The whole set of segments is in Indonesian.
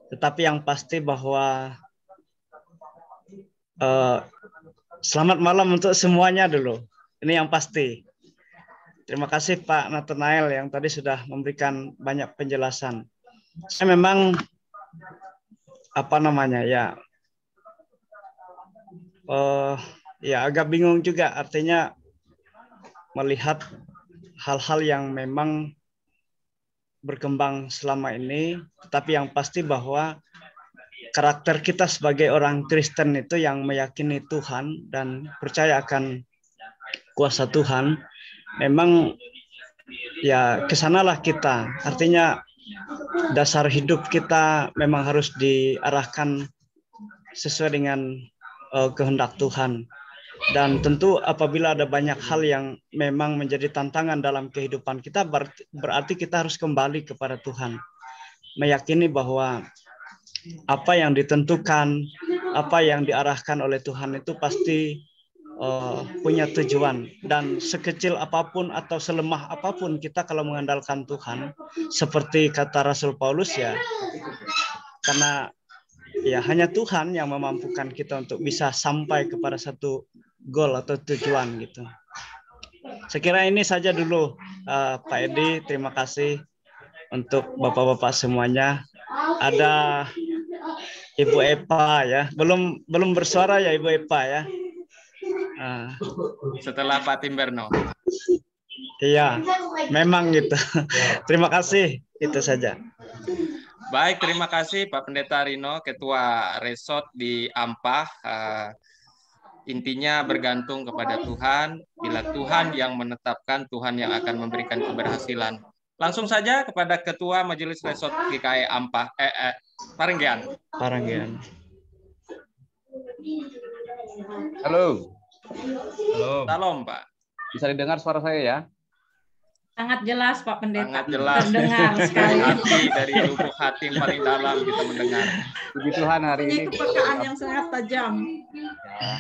Tetapi yang pasti bahwa selamat malam untuk semuanya dulu. Ini yang pasti. Terima kasih Pak Nathanael yang tadi sudah memberikan banyak penjelasan. Saya memang agak bingung juga, artinya melihat hal-hal yang memang berkembang selama ini, tetapi yang pasti bahwa karakter kita sebagai orang Kristen itu yang meyakini Tuhan dan percaya akan kuasa Tuhan, memang ya kesanalah kita. Artinya dasar hidup kita memang harus diarahkan sesuai dengan kehendak Tuhan. Dan tentu apabila ada banyak hal yang memang menjadi tantangan dalam kehidupan kita, berarti kita harus kembali kepada Tuhan. Meyakini bahwa apa yang ditentukan, apa yang diarahkan oleh Tuhan itu pasti punya tujuan. Dan sekecil apapun atau selemah apapun kita kalau mengandalkan Tuhan, seperti kata Rasul Paulus ya, karena ya hanya Tuhan yang memampukan kita untuk bisa sampai kepada satu goal atau tujuan gitu. Saya kira ini saja dulu Pak Edi, terima kasih untuk Bapak-bapak semuanya. Ada Ibu Epa ya, belum bersuara ya Ibu Epa ya. Setelah Pak Timberno. Iya, memang gitu. Terima kasih, itu saja. Baik, terima kasih Pak Pendeta Rino, Ketua Resort di Ampah. Intinya bergantung kepada Tuhan. Bila Tuhan yang menetapkan, Tuhan yang akan memberikan keberhasilan. Langsung saja kepada Ketua Majelis Resort GKI Ampah, Parenggian. Halo. Salam Pak. Bisa didengar suara saya ya? Sangat jelas Pak Pendeta. Sangat jelas. Terdengar sekali. Hati dari lubuk hati yang paling dalam kita mendengar. Puji Tuhan hari ini. Kepekaan yang sangat tajam. Ya.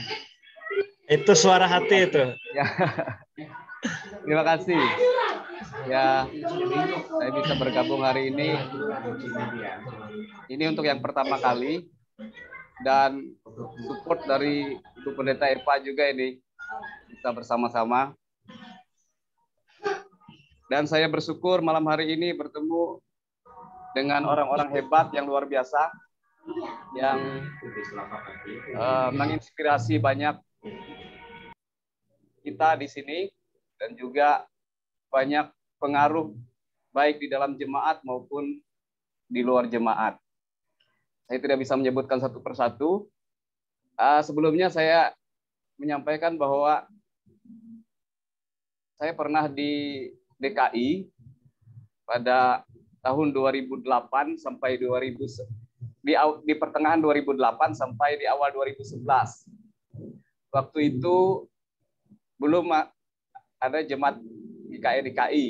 Itu suara hati itu. Ya. Terima kasih. Ya, saya bisa bergabung hari ini. Ini untuk yang pertama kali. Dan support dari Ibu Pendeta Epa juga ini. Kita bersama-sama. Dan saya bersyukur malam hari ini bertemu dengan orang-orang hebat yang luar biasa. Yang menginspirasi banyak kita di sini dan juga banyak pengaruh baik di dalam jemaat maupun di luar jemaat. Saya tidak bisa menyebutkan satu persatu. Sebelumnya saya menyampaikan bahwa saya pernah di DKI pada tahun 2008 sampai 2000 di pertengahan 2008 sampai di awal 2011. Waktu itu belum ada jemaat GKI DKI.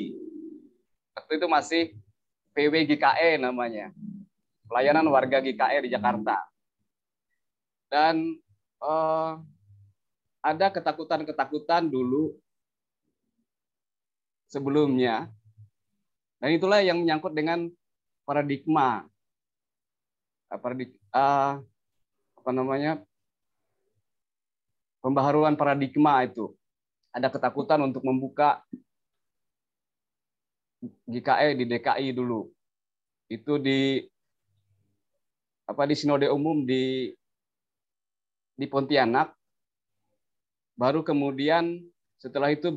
Waktu itu masih PW GKE namanya. Pelayanan warga GKE di Jakarta. Dan ada ketakutan-ketakutan dulu sebelumnya. Dan itulah yang menyangkut dengan paradigma. Pembaharuan paradigma itu. Ada ketakutan untuk membuka GKE di DKI dulu. Itu di Sinode Umum di Pontianak. Baru kemudian setelah itu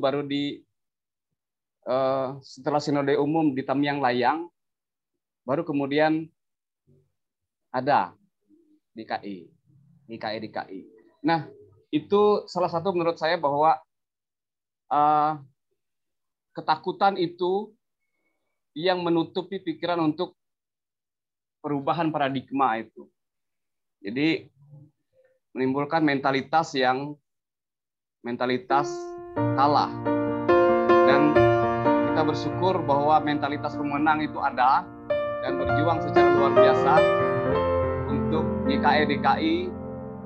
setelah Sinode Umum di Tamiang Layang, baru kemudian ada GKI. Nah, itu salah satu menurut saya bahwa ketakutan itu yang menutupi pikiran untuk perubahan paradigma itu. Jadi menimbulkan mentalitas kalah. Dan kita bersyukur bahwa mentalitas pemenang itu ada dan berjuang secara luar biasa untuk GKI DKI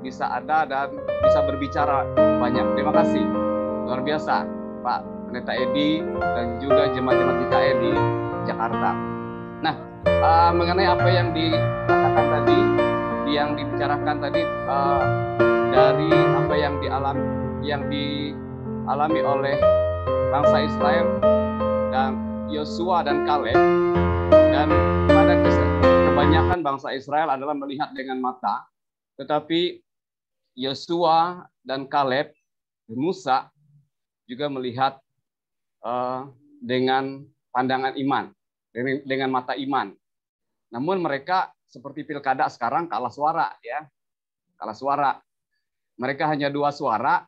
bisa ada dan bisa berbicara banyak. Terima kasih. Luar biasa Pak Pendeta Edi dan juga jemaat-jemaat GKI di Jakarta. Nah, mengenai apa yang dikatakan tadi, yang dibicarakan tadi, dari apa yang dialami oleh bangsa Israel dan Yosua dan Kaleb, dan pada kebanyakan bangsa Israel adalah melihat dengan mata, tetapi Yosua dan Kaleb, Musa juga melihat dengan pandangan iman, dengan mata iman. Namun mereka seperti pilkada sekarang kalah suara, ya, kalah suara. Mereka hanya 2 suara,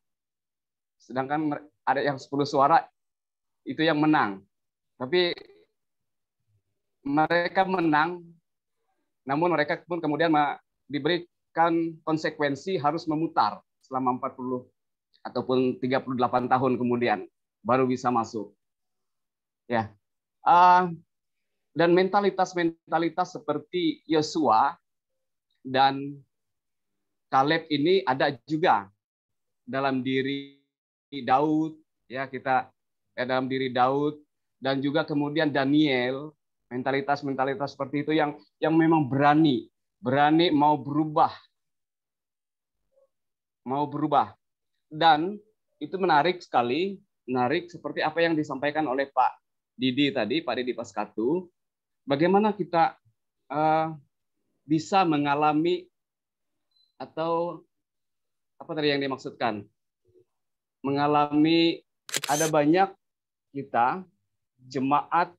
sedangkan ada yang 10 suara itu yang menang. Tapi mereka menang, namun mereka pun kemudian diberikan konsekuensi harus memutar selama 40 ataupun 38 tahun kemudian baru bisa masuk. Ya. Dan mentalitas seperti Yosua dan Kaleb ini ada juga dalam diri Daud, ya, kita dalam diri Daud, dan juga kemudian Daniel, mentalitas seperti itu yang memang berani mau berubah. Dan itu menarik sekali, seperti apa yang disampaikan oleh Pak Didi tadi, Pak Didi Paskatu, bagaimana kita bisa mengalami, atau apa tadi yang dimaksudkan, mengalami, ada banyak kita, jemaat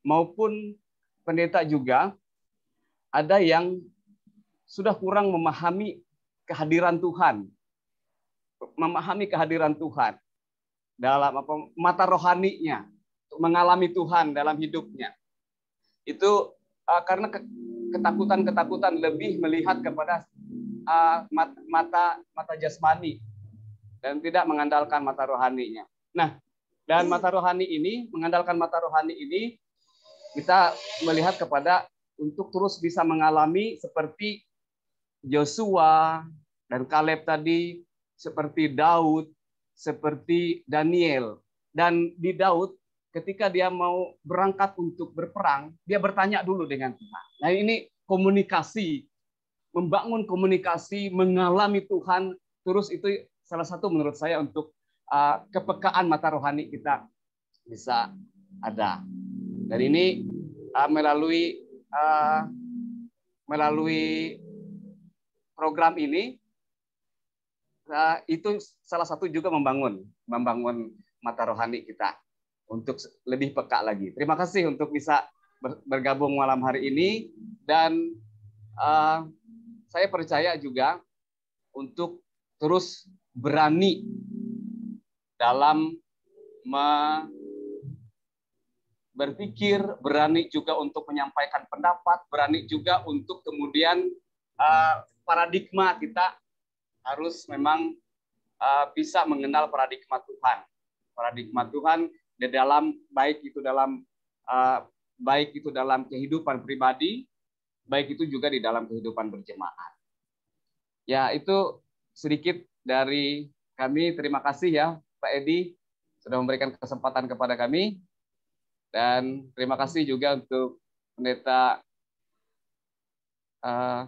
maupun pendeta juga, ada yang sudah kurang memahami kehadiran Tuhan, dalam mata rohaninya, untuk mengalami Tuhan dalam hidupnya. Itu karena ketakutan lebih melihat kepada mata jasmani dan tidak mengandalkan mata rohaninya. Nah, dan mengandalkan mata rohani ini, kita melihat kepada untuk terus bisa mengalami seperti Yosua dan Kaleb tadi, seperti Daud, seperti Daniel. Dan di Daud, ketika dia mau berangkat untuk berperang, dia bertanya dulu dengan Tuhan. Nah, ini komunikasi, membangun komunikasi, mengalami Tuhan, terus itu salah satu menurut saya untuk kepekaan mata rohani kita bisa ada. Dan ini melalui program ini, itu salah satu juga membangun mata rohani kita untuk lebih peka lagi. Terima kasih untuk bisa bergabung malam hari ini, dan saya percaya juga untuk terus berani dalam berpikir, berani juga untuk menyampaikan pendapat, berani juga untuk kemudian paradigma kita harus memang bisa mengenal paradigma Tuhan di dalam baik itu dalam kehidupan pribadi, baik itu juga di dalam kehidupan berjemaat. Ya, itu sedikit dari kami. Terima kasih ya Pak Edi sudah memberikan kesempatan kepada kami, dan terima kasih juga untuk Pendeta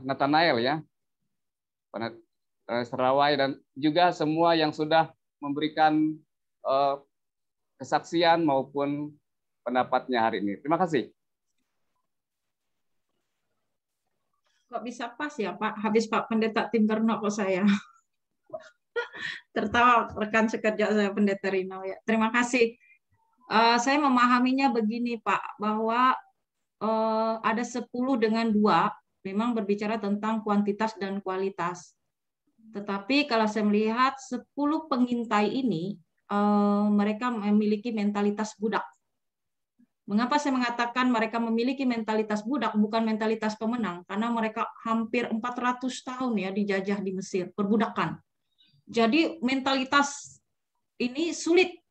Nathanael ya, Serawai, dan juga semua yang sudah memberikan kesaksian maupun pendapatnya hari ini. Terima kasih. Kok bisa pas ya Pak? Habis Pak Pendeta Timberno kok saya. Tertawa rekan sekerja saya Pendeta Rino ya. Terima kasih. Saya memahaminya begini Pak, bahwa ada 10 dengan 2 memang berbicara tentang kuantitas dan kualitas. Tetapi kalau saya melihat 10 pengintai ini, mereka memiliki mentalitas budak. Mengapa saya mengatakan mereka memiliki mentalitas budak, bukan mentalitas pemenang? Karena mereka hampir 400 tahun ya dijajah di Mesir, perbudakan. Jadi mentalitas ini sulit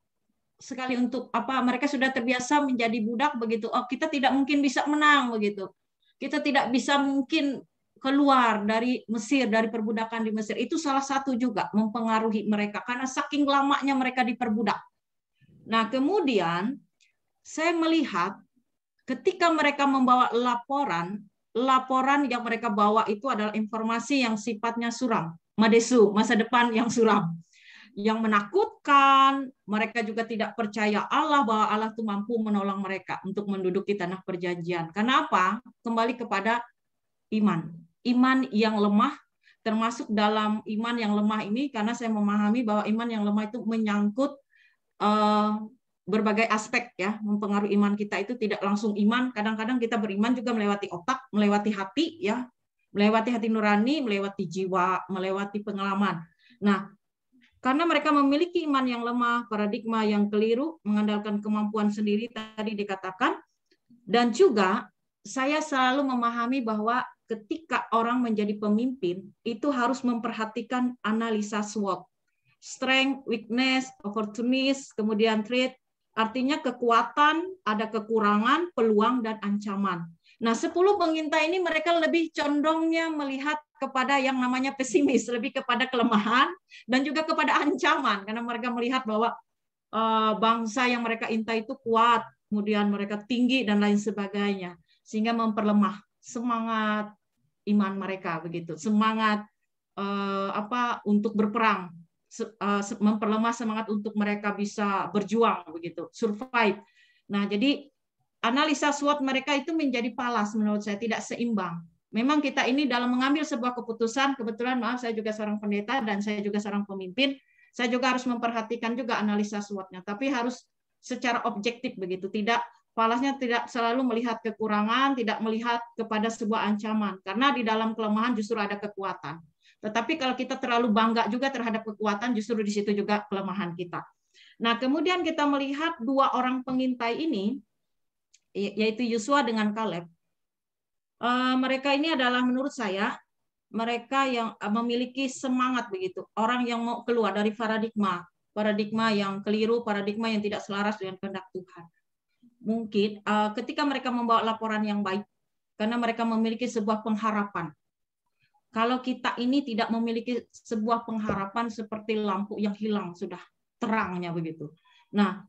sekali untuk mereka sudah terbiasa menjadi budak begitu. Oh, kita tidak mungkin bisa menang begitu. Kita tidak bisa mungkin keluar dari Mesir, dari perbudakan di Mesir. Itu salah satu juga mempengaruhi mereka karena saking lamanya mereka diperbudak. Nah, kemudian saya melihat ketika mereka membawa laporan, laporan yang mereka bawa itu adalah informasi yang sifatnya suram, madesu, masa depan yang suram, yang menakutkan. Mereka juga tidak percaya Allah, bahwa Allah itu mampu menolong mereka untuk menduduki tanah perjanjian. Karena apa? Kembali kepada iman. Iman yang lemah, termasuk dalam iman yang lemah ini, karena saya memahami bahwa iman yang lemah itu menyangkut berbagai aspek, ya, mempengaruhi iman kita. Itu tidak langsung iman, kadang-kadang kita beriman juga melewati otak, melewati hati, ya, melewati hati nurani, melewati jiwa, melewati pengalaman. Nah, karena mereka memiliki iman yang lemah, paradigma yang keliru, mengandalkan kemampuan sendiri tadi dikatakan, dan juga saya selalu memahami bahwa ketika orang menjadi pemimpin itu harus memperhatikan analisa SWOT, strength, weakness, opportunities, kemudian threat, artinya kekuatan, ada kekurangan, peluang, dan ancaman. Nah, 10 pengintai ini mereka lebih condongnya melihat kepada yang namanya pesimis, lebih kepada kelemahan dan juga kepada ancaman, karena mereka melihat bahwa bangsa yang mereka intai itu kuat, kemudian mereka tinggi dan lain sebagainya, sehingga memperlemah semangat iman mereka, begitu, semangat untuk berperang, memperlemah semangat untuk mereka bisa berjuang, begitu, survive. Nah, jadi analisa SWOT mereka itu menjadi falas menurut saya, tidak seimbang. Memang kita ini dalam mengambil sebuah keputusan, kebetulan maaf saya juga seorang pendeta dan saya juga seorang pemimpin, saya juga harus memperhatikan juga analisa SWOT-nya, tapi harus secara objektif, begitu, tidak falasnya, tidak selalu melihat kekurangan, tidak melihat kepada sebuah ancaman, karena di dalam kelemahan justru ada kekuatan. Tetapi kalau kita terlalu bangga juga terhadap kekuatan, justru di situ juga kelemahan kita. Nah, kemudian kita melihat 2 orang pengintai ini, yaitu Yosua dengan Kaleb. Mereka ini adalah menurut saya mereka yang memiliki semangat, begitu, orang yang mau keluar dari paradigma yang keliru, paradigma yang tidak selaras dengan kehendak Tuhan. Mungkin ketika mereka membawa laporan yang baik, karena mereka memiliki sebuah pengharapan. Kalau kita ini tidak memiliki sebuah pengharapan, seperti lampu yang hilang sudah terangnya, begitu. Nah,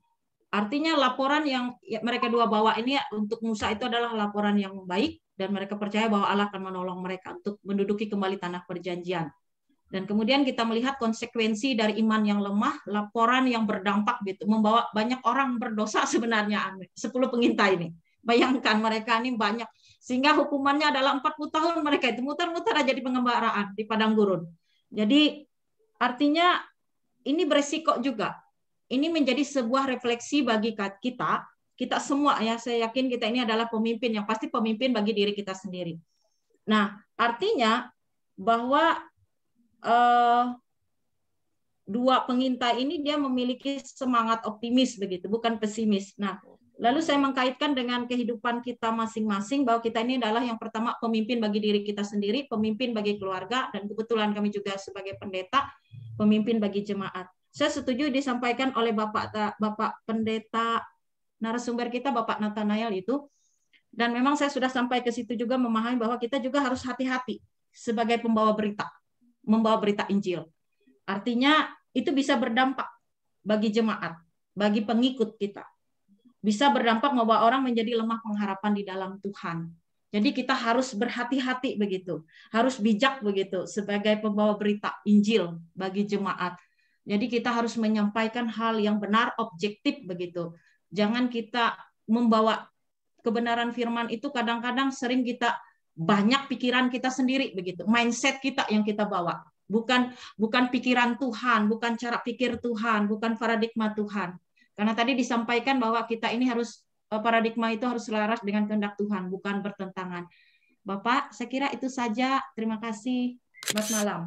artinya laporan yang mereka 2 bawa ini untuk Musa itu adalah laporan yang baik, dan mereka percaya bahwa Allah akan menolong mereka untuk menduduki kembali tanah perjanjian. Dan kemudian kita melihat konsekuensi dari iman yang lemah, laporan yang berdampak, gitu, membawa banyak orang berdosa sebenarnya. 10 pengintai ini, bayangkan mereka ini banyak, sehingga hukumannya adalah 40 tahun mereka itu muter-muter aja di pengembaraan di padang gurun. Jadi artinya ini beresiko juga. Ini menjadi sebuah refleksi bagi kita semua, ya, saya yakin kita ini adalah pemimpin, yang pasti pemimpin bagi diri kita sendiri. Nah, artinya bahwa 2 pengintai ini dia memiliki semangat optimis, begitu, bukan pesimis. Nah, lalu saya mengkaitkan dengan kehidupan kita masing-masing, bahwa kita ini adalah yang pertama pemimpin bagi diri kita sendiri, pemimpin bagi keluarga, dan kebetulan kami juga sebagai pendeta, pemimpin bagi jemaat. Saya setuju disampaikan oleh Bapak Pendeta narasumber kita, Bapak Nathanael itu, dan memang saya sudah sampai ke situ juga, memahami bahwa kita juga harus hati-hati sebagai pembawa berita, membawa berita Injil. Artinya itu bisa berdampak bagi jemaat, bagi pengikut kita. Bisa berdampak membawa orang menjadi lemah pengharapan di dalam Tuhan. Jadi kita harus berhati-hati, begitu. Harus bijak, begitu, sebagai pembawa berita Injil bagi jemaat. Jadi kita harus menyampaikan hal yang benar, objektif, begitu. Jangan kita membawa kebenaran firman itu, kadang-kadang sering kita banyak pikiran kita sendiri, begitu. Mindset kita yang kita bawa. Bukan pikiran Tuhan, bukan cara pikir Tuhan, bukan paradigma Tuhan. Karena tadi disampaikan bahwa kita ini harus, paradigma itu harus selaras dengan kehendak Tuhan, bukan bertentangan. Bapak, saya kira itu saja. Terima kasih. Selamat malam.